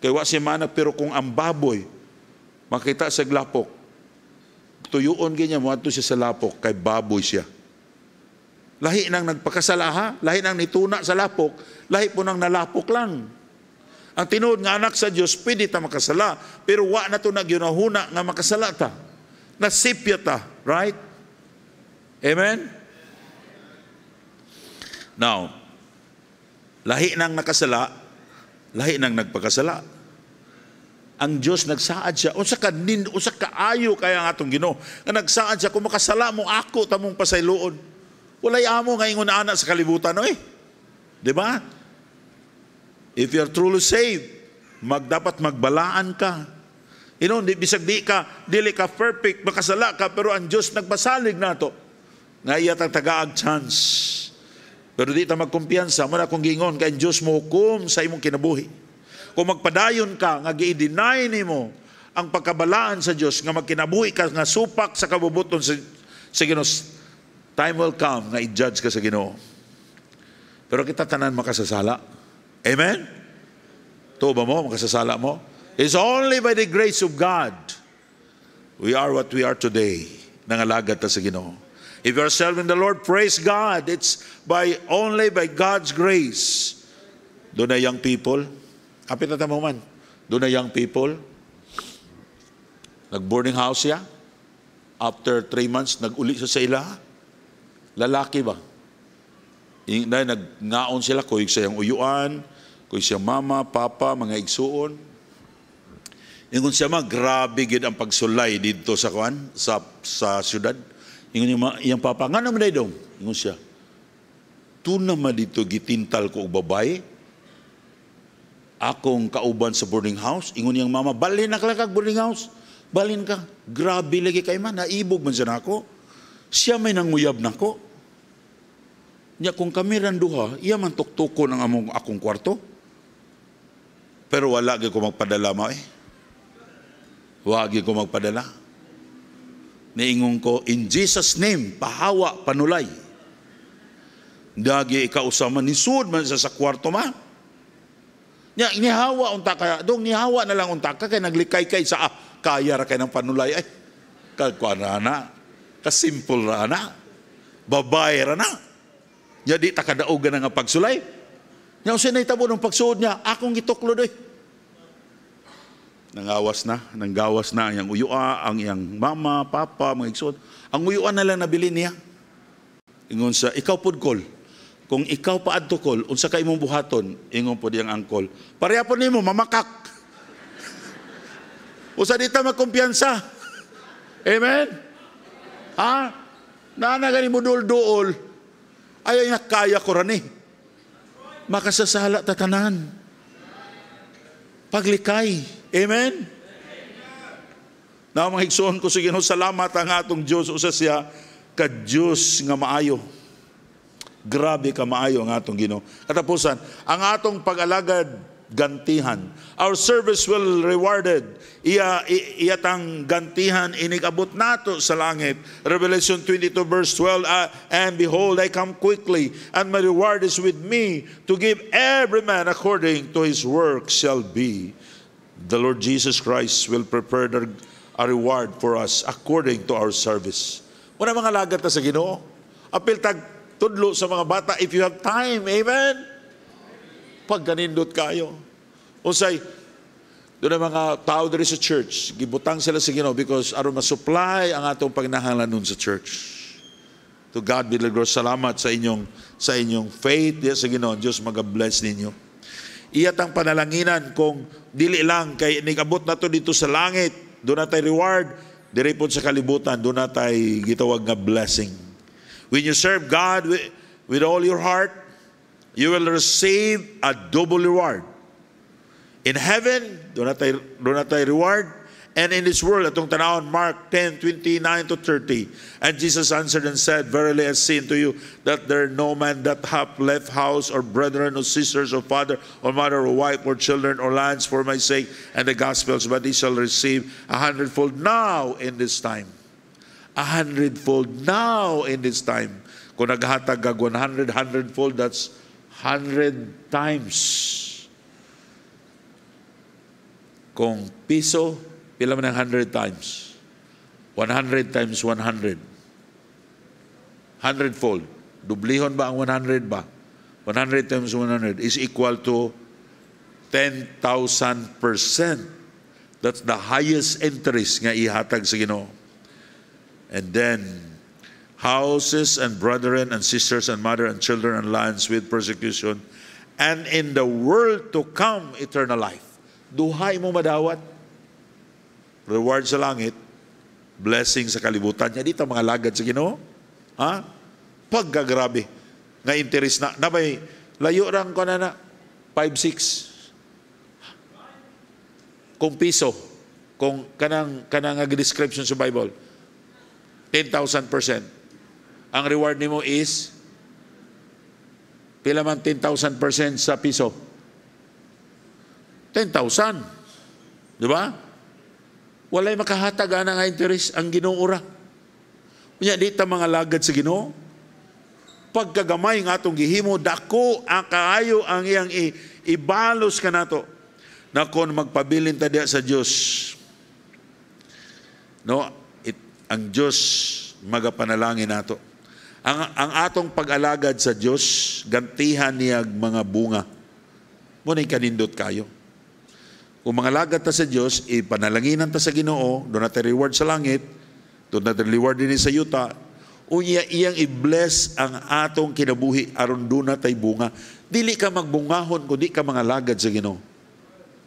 Kaya wa si mana, pero kung ang baboy makita sa lapok, tuyuon ganyan mo ato siya sa lapok, kay baboy siya. Lahi nang nagpakasala ha, lahi nang nituna sa lapok, lahi po nang nalapok lang. Ang tinuod nga anak sa Dios pwede ta makasala, pero wa na to nagyunahuna nga makasala ta. Nasipya ta, right? Amen? Now, lahi nang nakasala, lahi nang nagpakasala. Ang Dios nagsaad siya, unsa kaayo kaya ang atong Ginoo. Nga nagsaad siya, kung makasala mo ako tamong pasayloon. Walay amo nga ingon ana sa kalibutan, no eh. 'Di ba? If you are truly saved, dapat magbalaan ka. You know, bisag dili ka perfect, makasala ka, pero ang Diyos nagpasalig nato. Nga iya tang tagaag chance. Pero di ta magkumpiyansa, mo na kung gingon kay ang Diyos mo hukom sa imong kinabuhi. Kung magpadayon ka, nga gi-deny nimo ang pagkabalaan sa Dios nga magkinabuhi ka nga supak sa kabubuton sa Ginoo. Time will come nga i-judge ka sa Ginoo. Pero kita tanan makasasala. Amen? Tuo ba mo, makasasala mo? It's only by the grace of God we are what we are today. Nangalagad ta sa Ginoo. If you are serving the Lord, praise God. It's only by God's grace. Doon na young people. Kapit na mo man. Doon na young people. Nag-boarding house siya. After 3 months, nag-uli siya sa ila. Lalaki ba? Nag-ngaon sila, kuy siyang uyuan, kuy siyang mama, papa, mga igsuon. Ingon siya grabe gid ang pagsulay dito sa syudad. Ingon yung papa, nga naman dong? Ingon siya, tuna ma dito gitintal ko og babae. Akong kauban sa boarding house. Ingon yung mama, balin na kag boarding house. Balin ka. Grabe lagi kay man, naibog man siya nako. Siya may nanguyab nako. Nya kung kami randuha, iya man tuktuko ng akong kwarto. Pero wala gyud ko magpadala mo Wagi ko magpadala. Niingon ko, in Jesus' name, pahawa, panulay. Dagi ikausama, nisud man sa kwarto ma. Nya, nihawa unta ka, nihawa na lang unta ka, kaya naglikay-kay sa kaya ra kay ng panulay. Ay, kagkwana kasimple ra na. Babae ra na. Nya di takadaogan nga pagsulay. Nya usa na itabo ng pagsuod niya, akong gituklo doy. Nanggawas na ang uyua, ang iyang mama, papa, mga igsoon. Ang uyuan na lang nabili niya. Ingon sa, ikaw pud kol. Kung ikaw pa adto kol, unsa ka imong buhaton, ingon pud yang angkol. Pareha po nimo mamakak. Usa dita magkumpiyansa. Amen. Ha? Nana gani mo duol. Ayaw niya, kaya ko rin makasasala tatanan. Paglikay. Amen? Na mga higsoon ko sa Ginoo, salamat ang atong Diyos. Usa siya ka Diyos nga maayo. Grabe ka maayo ang atong Ginoo. Katapusan, ang atong pag-alagad gantihan. Our service will rewarded. Iyatang gantihan inigabot nato sa langit. Revelation 22 verse 12, and behold, I come quickly, and my reward is with me, to give every man according to his work shall be. The Lord Jesus Christ will prepare a reward for us according to our service. Muna mga lagat na sa Ginoo. Apil tag tudlo sa mga bata, if you have time, amen? Pag ganindot kayo. Usay, doon ang mga tao diri sa church, gibutang sila sa Ginoo because aron ma-supply ang atong panginahanglanon sa church. To God be the glory. Salamat sa inyong faith diya sa Ginoo. Diyos mag-bless ninyo. Iyat ang panalanginan kung dili lang kay nigabot na to dito sa langit, doon na tayo reward, diri po sa kalibutan, doon na tayo gitawag nga blessing. When you serve God with all your heart, you will receive a double reward. In heaven, doon na tayo reward. And in this world, atong tanawon, Mark 10:29-30. And Jesus answered and said, verily I say unto you, that there no man that hath left house, or brethren, or sisters, or father, or mother, or wife, or children, or lands for my sake, and the gospels, but he shall receive 100-fold now in this time. 100-fold now in this time. Kung naghatag kag 100-fold, that's 100 times. Kung piso, pila man ang 100 times? 100 times 100. 100-fold. Dublihon ba ang 100 ba? 100 times 100 is equal to 10,000%. That's the highest interest nga ihatag sa Ginoo. And then, houses and brethren and sisters and mother and children and lands with persecution, and in the world to come, eternal life. Duhay mo madawat. Reward sa langit, blessing sa kalibutan niya. Dito mga lagad sa Ginoo. Ha? Pagkagrabe. Nga interest na. Nabay, layo rang ko na 5-6. Kung piso, kung kanang description sa Bible, 10,000%. Ang reward nimo is, pila man 10,000% sa piso? 10,000. Di ba? Walay makahatag ana nga interes ang Ginoo ra. Unya di ta mga lagad sa Ginoo. Pagkagamay nga atong gihimo, dako ang kaayo ang iyang ibalos ka nato. Na kung magpabilin ta diya sa Dios, no, ang Dios magapanalangin nato. Ang atong pag-alagad sa Dios, gantihan niya mga bunga. Muna kanindot kayo. Kung mga lagad ta sa Dios, ipanalanginan ta sa Ginoo, doon natin reward sa langit, doon natin reward din sa yuta, unya iyang i-bless ang atong kinabuhi aron doon natay bunga. Dili ka magbungahon kung di ka mga lagad sa Ginoo.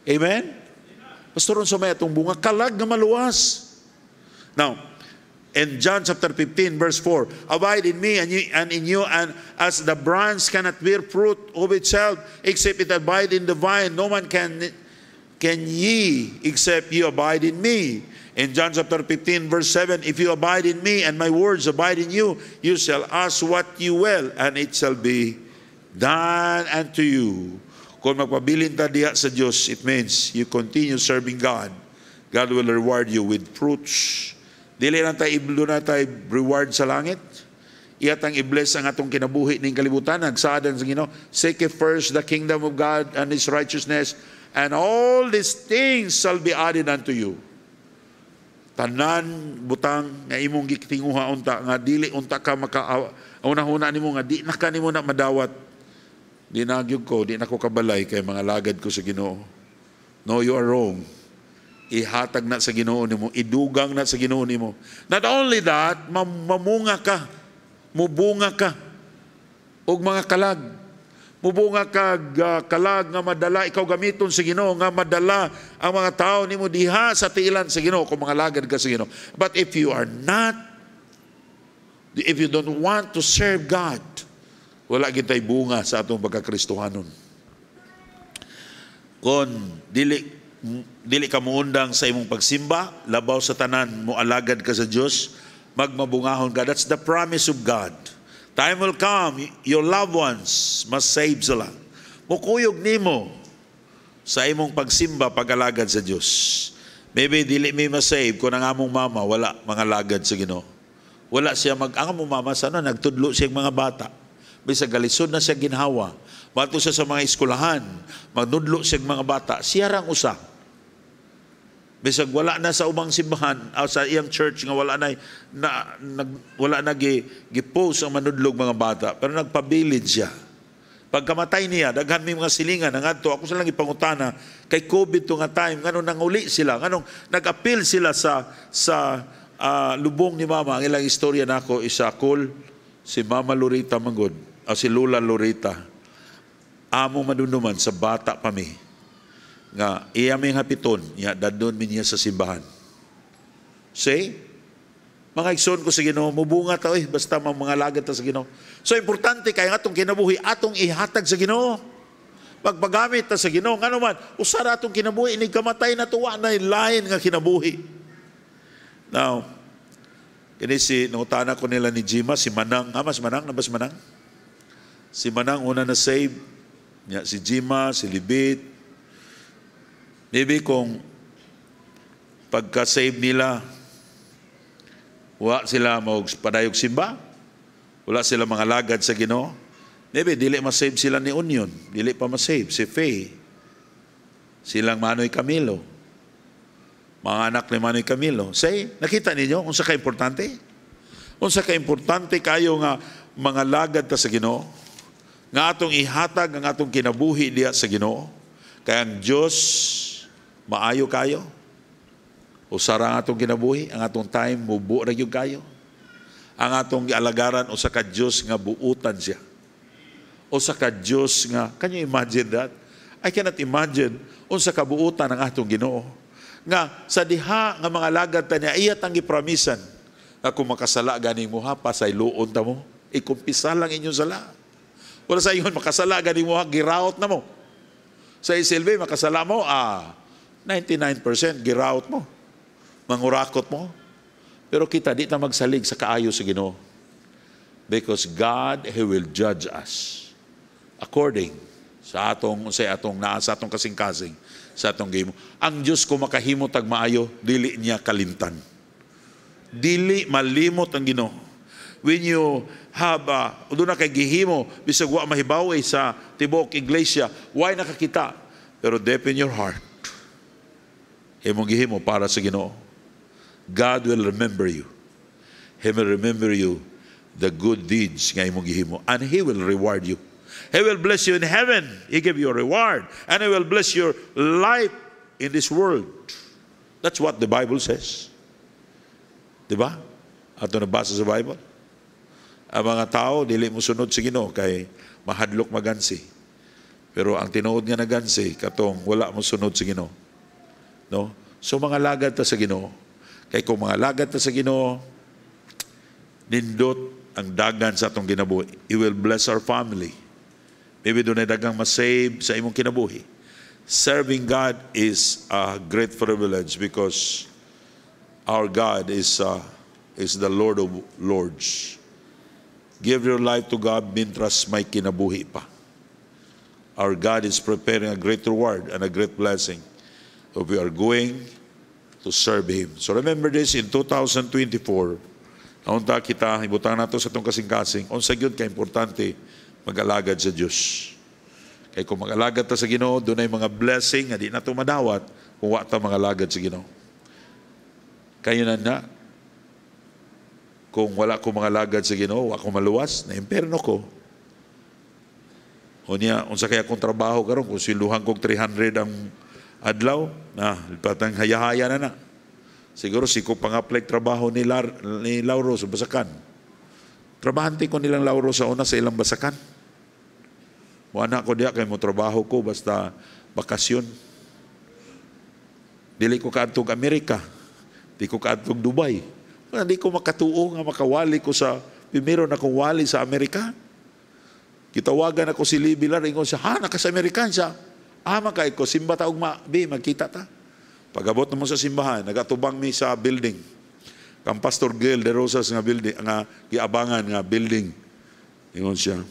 Amen? Pastoron sa may atong bunga, kalag na maluwas. Now, in John chapter 15 verse 4, abide in me and in you, and as the branch cannot bear fruit of itself except it abide in the vine, no man can ye except you abide in me. In John chapter 15 verse 7, if you abide in me and my words abide in you, you shall ask what you will, and it shall be done unto you. Kung magpabilin ta diha sa Diyos, it means you continue serving God. God will reward you with fruits. Dili na tayo iblo na tayo reward sa langit. Iyatang i-bless ang atong kinabuhi ning kalibutan. Nagsaad ang Ginoo, seek first the kingdom of God and His righteousness, and all these things shall be added unto you. Tanan butang nga imong gitinguha unta nga dili unta ka una-una nimo nga di na kanimo na madawat. Di nagyog ko, di na ko kabalay kay mga lagad ko sa Ginoo. No, you are wrong. Ihatag na sa Ginoo nimo, idugang na sa Ginoo nimo. Not only that, mamunga ka, mubunga ka og mga kalag. Mubunga ka kalag nga madala ikaw gamiton sa Ginoo, nga madala ang mga tao nimo diha sa tiilan sa Ginoo kung mga lagad ka sa Ginoo. But if you don't want to serve God, wala gitay bunga sa atong pagkakristohanon. Kung dili ka muundang sa imong pagsimba, labaw sa tanan mo alagad ka sa Dios, magmabungahon ka. That's the promise of God. Time will come, your loved ones must save sila. Mukuyog nimo sa imong pagsimba, pag-alagad sa Dios. Maybe dili may masave kung ang among mama wala mga lagad sa Ginoo. Wala siya ang among mama sana nagtudlo siyang mga bata. Bisag galisod na siya ginhawa. Bato siya sa mga eskwelahan, magnudlo siyang mga bata. Siya rang usa. Bisag wala na sa ubang simbahan, sa iyang church nga wala na gi-post ang manudlog mga bata, pero nagpabilid siya. Pagkamatay niya, daghan may mga silingan nangadto. Ako sa lang ipangutana kay COVID to nga time, nganong nanguli sila, nganong nag-appeal sila sa lubong ni mama. Ang ilang istorya nako isa cool, si Mama Lorita Magod, o si Lula Lorita. Amo madunuman sa bata pa mi nga iya may hapiton ya dadon mi niya sa simbahan. Say, mga igsoon ko sa Ginoo, mubunga ta basta mga lagad ta sa Ginoo. So importante kay atong kinabuhi atong ihatag sa Ginoo. Pagpagamit ta sa Ginoo ngano man usara atong kinabuhi inig kamatay na tuwa na lain nga kinabuhi. Now, kini si nangutana ko nila ni Jima, si Manang, mas Manang, nabas Manang? Si Manang una na save, ya, si Jima, si Libit. Maybe kung pagka-save nila, wala sila padayog simba, wala sila mga lagad sa Ginoo, maybe dili ma-save sila ni Union, dili pa ma-save, si Faye, silang Manoy Camilo, mga anak ni Manoy Camilo. Say, nakita ninyo kung sa ka-importante? Kung sa ka-importante kayo nga mga lagad ta sa Ginoo, nga atong ihatag ang atong kinabuhi diya sa Ginoo, kaya ang Diyos maayo kayo, usara ang atong kinabuhi, ang atong time, mubo ra gyud kayo. Ang atong gialagaran, usa ka Diyos nga buutan siya. Usa ka Diyos nga, can you imagine that? I cannot imagine, unsa ka buutan ang atong Ginoo. Nga, sa diha nga mga lagad ta niya, iyat ang gipromisan, nga kung makasala ganing mo ha, pasay luon ta mo, ikumpisa lang inyong sala. Wala sa iyon, makasala ganing mo ha, giraut na mo. Sa isilbi, makasala mo, 99% giraut mo. Mangurakot mo. Pero kita, di na magsalig sa kaayo sa Ginoo. Because God, He will judge us according sa atong naa sa atong kasing-kasing sa atong gihimo. Ang Dios kung makahimo tag maayo, dili niya kalimtan. Dili malimot ang Ginoo. When you have doon na kay gihimo bisag wa mahibaw sa tibok iglesia, why nakakita? Pero deep in your heart, imong gihimo para sa Ginoo. God will remember you. He will remember you the good deeds nga imong gihimo, and He will reward you. He will bless you in heaven. He give you a reward, and He will bless your life in this world. That's what the Bible says. Diba? Ato nabasa sa Bible. Ang mga tao, dili mo sunod sa Ginoo kay mahadlok magansi. Pero ang tinuod nga nagansi, katong wala mo sunod sa Ginoo. No? So mga lagad ta sa Ginoo. Kay kung mga lagad ta sa Ginoo, nindot ang dagan sa atong kinabuhi. He will bless our family. Maybe doon ay dagang masave sa imong kinabuhi. Serving God is a great privilege because our God is the Lord of Lords. Give your life to God mintras may kinabuhi pa. Our God is preparing a great reward and a great blessing if we are going to serve Him. So remember this, in 2024, naunta kita, ibutang nato sa itong kasing-kasing, unsa gyud ka importante mag-alagad sa Diyos. Kaya kung mag-alagad ta sa Ginoo, doon ay mga blessing na di na ito madawat kung wa ta mag-alagad sa Ginoo. Kayo na, kung wala ko mga lagad sa Ginoo, wa ko maluwas, na imperno ko. O niya, unsa kaya kong trabaho karon kung siluhan kong 300 ang adlaw, na patang hayahaya na. Siguro si ko pang-apply trabaho ni Lauro sa Basakan. Trabahante ko nilang Lauro sa una sa ilang Basakan. Wala ko diya kay mo trabaho ko basta bakasyon. Dili ko kaadtog Amerika. Di ko kaadtog Dubai. Hindi ko makatuo nga makawali ko sa primero na kong wali sa Amerika. Kitawagan ako si Libilar, ingon siya, ha, naka sa Amerikan siya. Makay ko, simba taong magkita ta. Pag-abot naman sa simbahan, nagatubang mi sa building. Kang Pastor Gail de Rosas nga building, nga giabangan nga building. Ingon siya,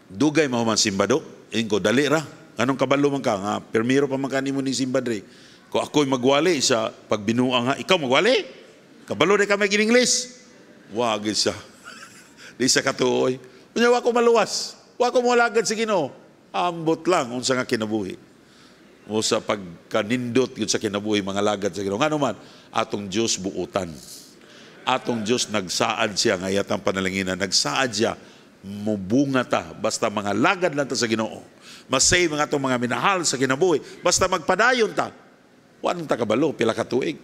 dugay mahuman simbado. Ingo, dali ra. Anong kabalo man ka? Nga, permiro pa man kanimo ni simbadre. Kung ako'y magwali sa pagbinuang ha, ikaw magwali? Kabalo na kami in-English. Wag isa. Di sa katuoy. Kunya, wako maluwas. Wako malagad sa Ginoo. Ambot lang, unsa nga kinabuhi. O sa pagkanindot yun sa kinabuhi, mga lagad sa Ginoo. Nga naman, atong Diyos buutan. Atong Diyos nagsaad siya, ngayat ang panalanginan. Nagsaad siya, mubunga ta. Basta mga lagad lang ta sa Ginoo. Masave mga atong mga minahal sa kinabuhi. Basta magpadayon ta. Wanang takabalo, pila katuig.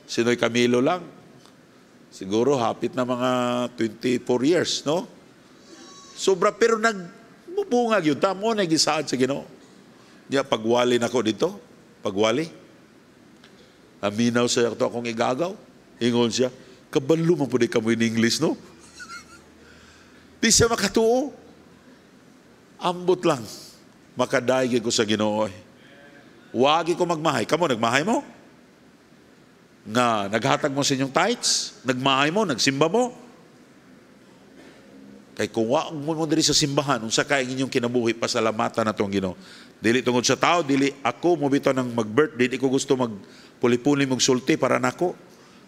Sinoy Camilo lang. Siguro hapit na mga 24 years, no? Sobra, pero nagbubungag yun. Tamo na gisaad sa Ginoo. Diya, pagwali na ko dito, pagwali. Aminaw sa ito akong igagaw. Ingon siya, kabalo man po di ka mo in English, no? Di siya makatuo. Ambot lang. Makadaig ko sa Ginoo. Wagi ko magmahay. Kamo, nagmahay mo? Nga, naghatag mo sa inyong tithes? Nagmahay mo? Nagsimba mo? Kay kung wag mo diri sa simbahan, unsa kay inyong kinabuhi, pasalamatan na itong Ginoo. Dili tungod sa tao, dili ako mo bitaw ng mag-birthday, di ko gusto magpuli-puli magsulti para nako.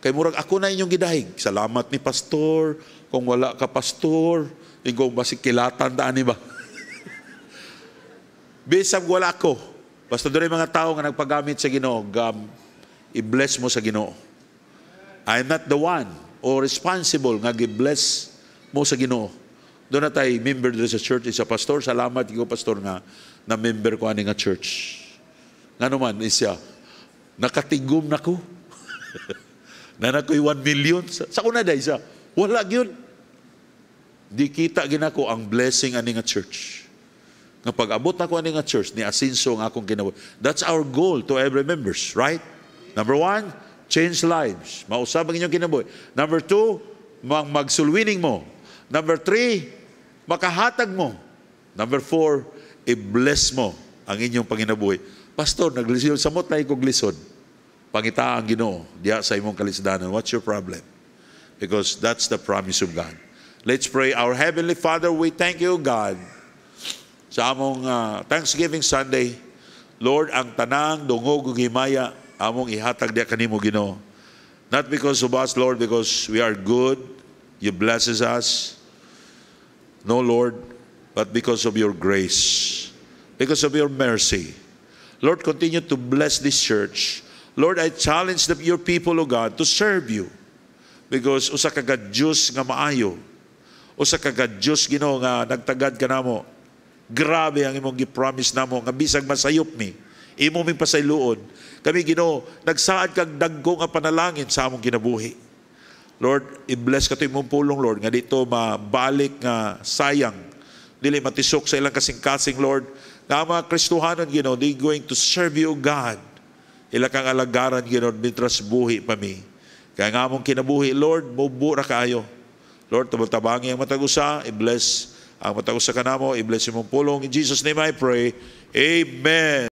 Kay murag ako na inyong gidahig. Salamat ni pastor, kung wala ka pastor, ikaw basig kilatan daan ni ba? Bisag wala ko. Basta doon ay mga tao nga nagpagamit sa Ginoo, i-bless mo sa Ginoo. I'm not the one or responsible nga gi-bless mo sa Ginoo. Doon na tayo member doon sa church, isa pastor. Salamat ko pastor nga na member ko ani nga church. Nga naman, isya, nakatigom na ko. Na nako'y 1 million. Sa una day siya, wala yun. Di kita ginako ang blessing ani nga church. Nga pag-abot na ko ani nga church, ni asinso nga akong ginawa. That's our goal to every members, right? Number 1, change lives. Mausap ang inyong kinabuhi. Number 2, magsulwining mo. Number 3, makahatag mo. Number 4, i-bless mo ang inyong panginabuhi. Pastor, naglisod, samot na ikong lisod. Pangita ang Ginoo diya sa imong kalisdanan. What's your problem? Because that's the promise of God. Let's pray. Our Heavenly Father, we thank you, God, sa among Thanksgiving Sunday. Lord, ang tanang dungog ug himaya among ihatag diha kanimo Ginoo. Not because of us, Lord, because we are good, you blesses us. No, Lord, but because of your grace, because of your mercy. Lord, continue to bless this church. Lord, I challenge your people, O God, to serve you. Because usa ka Diyos nga maayo, usa ka Diyos Ginoo nga nagtagad ka namo. Grabe ang imong gi-promise namo nga bisag masayop mi, imo ming pasayloon. Kami Ginoo, nagsaad kag dagko nga panalangin sa among kinabuhi. Lord, i-bless ka to imong pulong, Lord, nga dito mabalik nga sayang, dili matisok sa ilang kasing-kasing, Lord, nga mga Kristohanon, Ginoo, they going to serve you, God. Ila kang alagaran, Ginoo, mitras buhi pa mi. Kaya nga among kinabuhi, Lord, mubura kayo. Lord, tabang-tabangi ang matagusa, i-bless ang matagusa ka namo, i-bless imong pulong. In Jesus' name I pray, Amen.